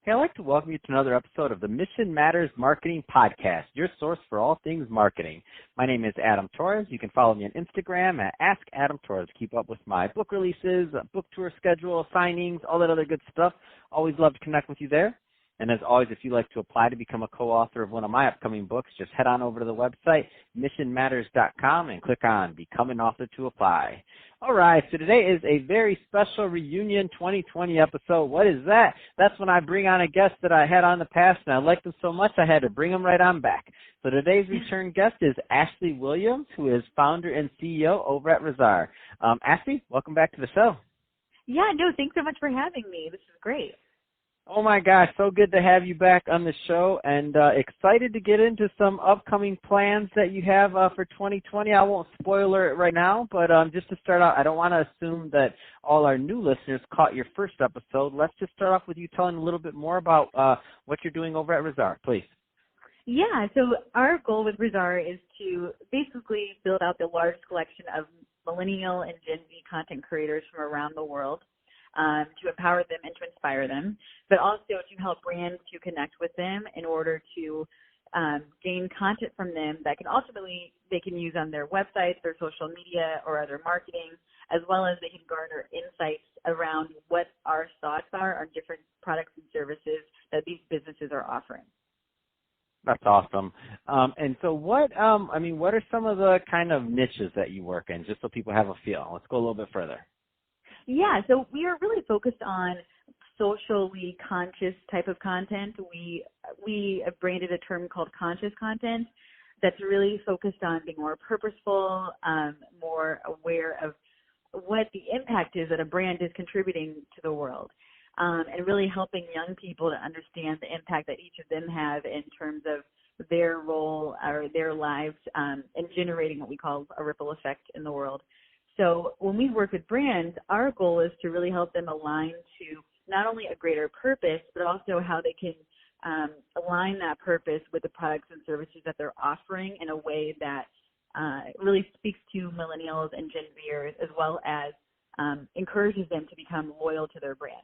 Hey, I'd like to welcome you to another episode of the Mission Matters Marketing Podcast, your source for all things marketing. My name is Adam Torres. You can follow me on Instagram at Ask Adam Torres. Keep up with my book releases, book tour schedule, signings, all that other good stuff. Always love to connect with you there. And as always, if you'd like to apply to become a co-author of one of my upcoming books, just head on over to the website, missionmatters.com, and click on Become an Author to apply. All right, so today is a very special reunion 2020 episode. What is that? That's when I bring on a guest that I had on the past, and I liked them so much I had to bring them right on back. So today's return guest is Ashley Williams, who is founder and CEO over at RIZZARR. Ashley, welcome back to the show. Yeah, no, thanks so much for having me. This is great. Oh my gosh, so good to have you back on the show, and excited to get into some upcoming plans that you have for 2020. I won't spoiler it right now, but just to start out, I don't want to assume that all our new listeners caught your first episode. Let's just start off with you telling a little bit more about what you're doing over at RIZZARR, please. Yeah, so our goal with RIZZARR is to basically build out the large collection of Millennial and Gen Z content creators from around the world. To empower them and to inspire them, but also to help brands to connect with them in order to gain content from them that can ultimately they can use on their websites, their social media, or other marketing, as well as they can garner insights around what our thoughts are on different products and services that these businesses are offering. That's awesome. And so what are some of the kind of niches that you work in, just so people have a feel? Let's go a little bit further. Yeah, so we are really focused on socially conscious type of content. We have branded a term called conscious content that's really focused on being more purposeful, more aware of what the impact is that a brand is contributing to the world, and really helping young people to understand the impact that each of them have in terms of their role or their lives in generating what we call a ripple effect in the world. So when we work with brands, our goal is to really help them align to not only a greater purpose, but also how they can align that purpose with the products and services that they're offering in a way that really speaks to millennials and Gen Zers, as well as encourages them to become loyal to their brand.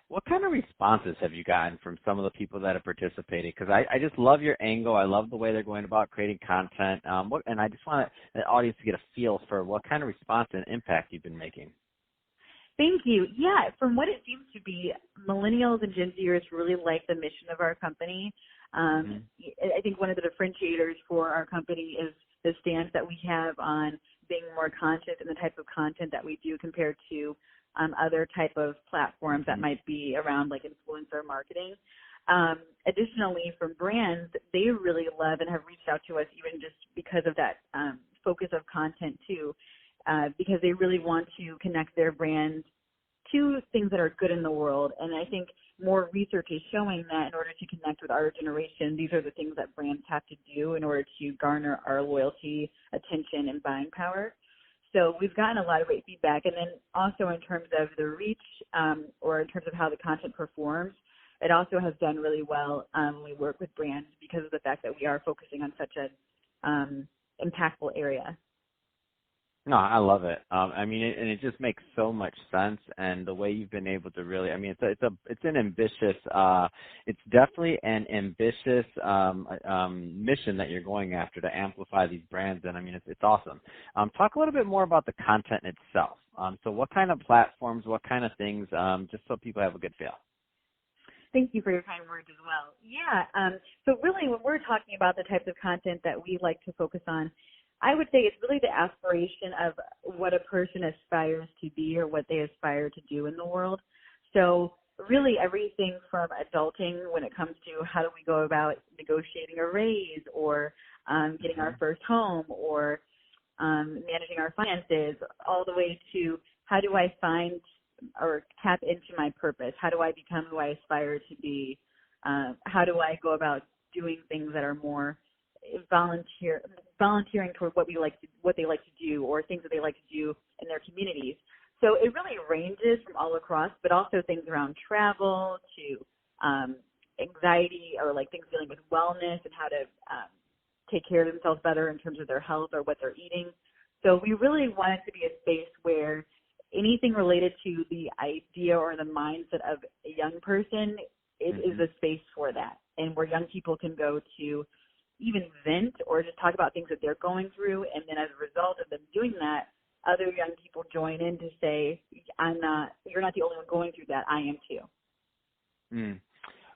What kind of responses have you gotten from some of the people that have participated? Because I just love your angle. I love the way they're going about creating content. And I just want the audience to get a feel for what kind of response and impact you've been making. Thank you. Yeah, from what it seems to be, millennials and Gen Zers really like the mission of our company. I think one of the differentiators for our company is the stance that we have on being more conscious in the type of content that we do compared to other type of platforms that might be around like influencer marketing. Additionally, from brands, they really love and have reached out to us even just because of that focus of content too, because they really want to connect their brands to things that are good in the world. And I think more research is showing that in order to connect with our generation, these are the things that brands have to do in order to garner our loyalty, attention, and buying power. So we've gotten a lot of great feedback. And then also in terms of the reach or in terms of how the content performs, it also has done really well when we work with brands because of the fact that we are focusing on such an impactful area. No, I love it. And it just makes so much sense. And the way you've been able to really, it's an ambitious, it's definitely an ambitious mission that you're going after to amplify these brands. And it's awesome. Talk a little bit more about the content itself. So what kind of platforms, what kind of things, just so people have a good feel. Thank you for your kind words as well. Yeah. So really when we're talking about the types of content that we like to focus on, I would say it's really the aspiration of what a person aspires to be or what they aspire to do in the world. So really everything from adulting when it comes to how do we go about negotiating a raise or getting our first home or managing our finances, all the way to how do I find or tap into my purpose? How do I become who I aspire to be? How do I go about doing things that are more volunteering toward what they like to do or things that they like to do in their communities. So it really ranges from all across, but also things around travel to anxiety or like things dealing with wellness and how to take care of themselves better in terms of their health or what they're eating. So we really want it to be a space where anything related to the idea or the mindset of a young person, it is a space for that, and where young people can go to even vent or just talk about things that they're going through, and then as a result of them doing that, other young people join in to say, you're not the only one going through that, I am too.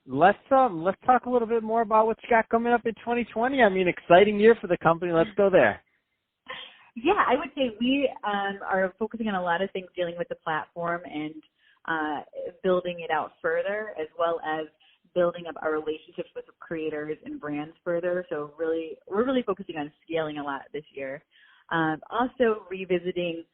Let's talk a little bit more about what you got coming up in 2020. I mean, exciting year for the company. Let's go there. Yeah, I would say we are focusing on a lot of things dealing with the platform and building it out further, as well as building up our relationships with creators and brands further. So we're really focusing on scaling a lot this year. Also revisiting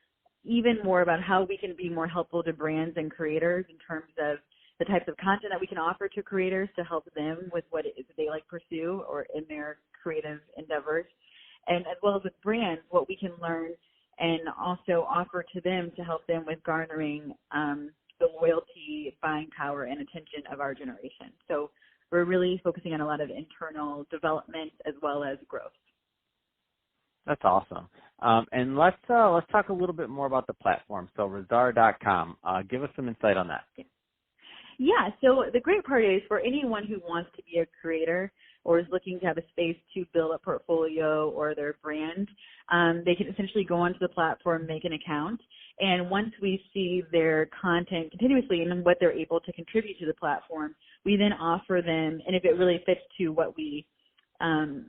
even more about how we can be more helpful to brands and creators in terms of the types of content that we can offer to creators to help them with what it is that they like pursue or in their creative endeavors. And as well as with brands, what we can learn and also offer to them to help them with garnering the loyalty, buying power, and attention of our generation. So we're really focusing on a lot of internal development as well as growth. That's awesome. And let's talk a little bit more about the platform. So RIZZARR.com. Give us some insight on that. Yeah, so the great part is for anyone who wants to be a creator or is looking to have a space to build a portfolio or their brand, they can essentially go onto the platform, make an account, and once we see their content continuously and what they're able to contribute to the platform, we then offer them, and if it really fits to what we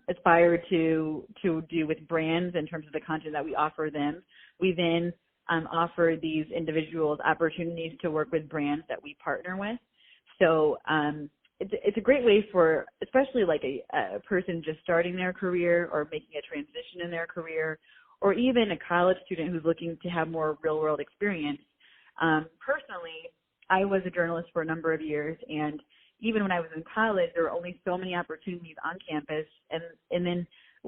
aspire to do with brands in terms of the content that we offer them, we then offer these individuals opportunities to work with brands that we partner with. So it's a great way for, especially like a person just starting their career or making a transition in their career, or even a college student who's looking to have more real-world experience. Personally, I was a journalist for a number of years, and even when I was in college, there were only so many opportunities on campus, and then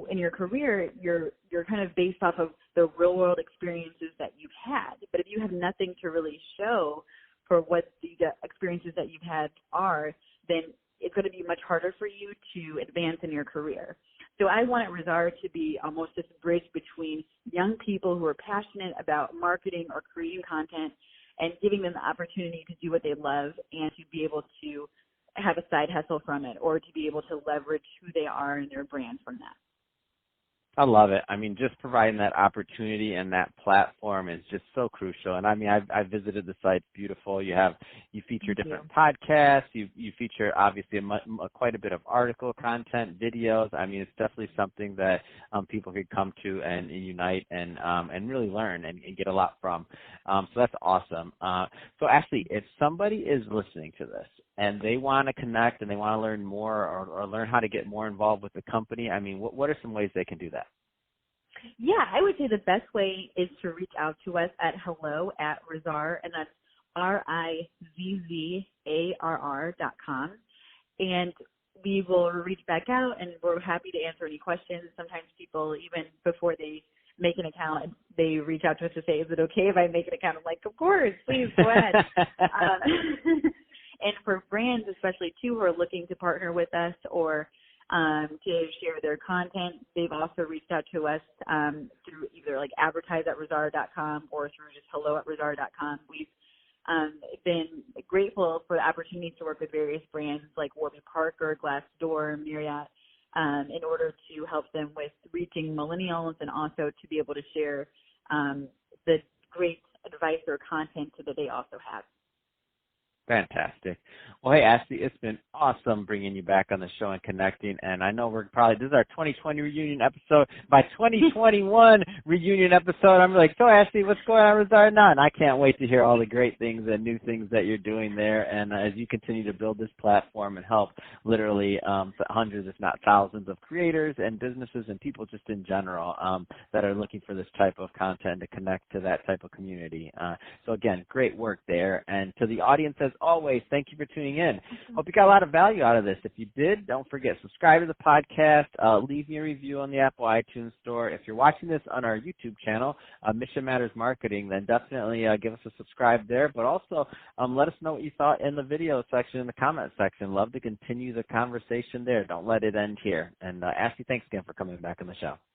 in your career, you're kind of based off of the real-world experiences that you've had. But if you have nothing to really show for what the experiences that you've had are, then it's going to be much harder for you to advance in your career. So I want RIZZARR to be almost this bridge between young people who are passionate about marketing or creating content and giving them the opportunity to do what they love and to be able to have a side hustle from it or to be able to leverage who they are and their brand from that. I love it. I mean, just providing that opportunity and that platform is just so crucial. And I mean, I've visited the site. It's beautiful. You feature different podcasts. You feature obviously quite a bit of article content, videos. I mean, it's definitely something that people could come to and unite and really learn and get a lot from. So that's awesome. So Ashley, if somebody is listening to this and they want to connect and they want to learn more or learn how to get more involved with the company, I mean, what are some ways they can do that? Yeah, I would say the best way is to reach out to us at hello@RIZZARR, and that's RIZZARR.com. And we will reach back out, and we're happy to answer any questions. Sometimes people, even before they make an account, they reach out to us to say, is it okay if I make an account? I'm like, of course, please, go ahead. And for brands, especially too, who are looking to partner with us or to share their content, they've also reached out to us through either like advertise@RIZZARR.com or through just hello@RIZZARR.com. We've been grateful for the opportunities to work with various brands like Warby Parker, Glassdoor, Marriott, in order to help them with reaching millennials and also to be able to share the great advice or content that they also have. Fantastic. Well, hey, Ashley, it's been awesome bringing you back on the show and connecting. And I know this is our 2020 reunion episode. By 2021 reunion episode, I'm like, so Ashley, what's going on with RIZZARR now? And I can't wait to hear all the great things and new things that you're doing there. And as you continue to build this platform and help literally hundreds, if not thousands of creators and businesses and people just in general that are looking for this type of content to connect to that type of community. So again, great work there. And to the audience, as always, thank you for tuning in. Hope you got a lot of value out of this. If you did, don't forget, subscribe to the podcast, leave me a review on the Apple iTunes Store. If you're watching this on our YouTube channel, Mission Matters Marketing, then definitely give us a subscribe there. But also let us know what you thought in the video section, in the comment section. Love to continue the conversation there. Don't let it end here. And Ashley, thanks again for coming back on the show.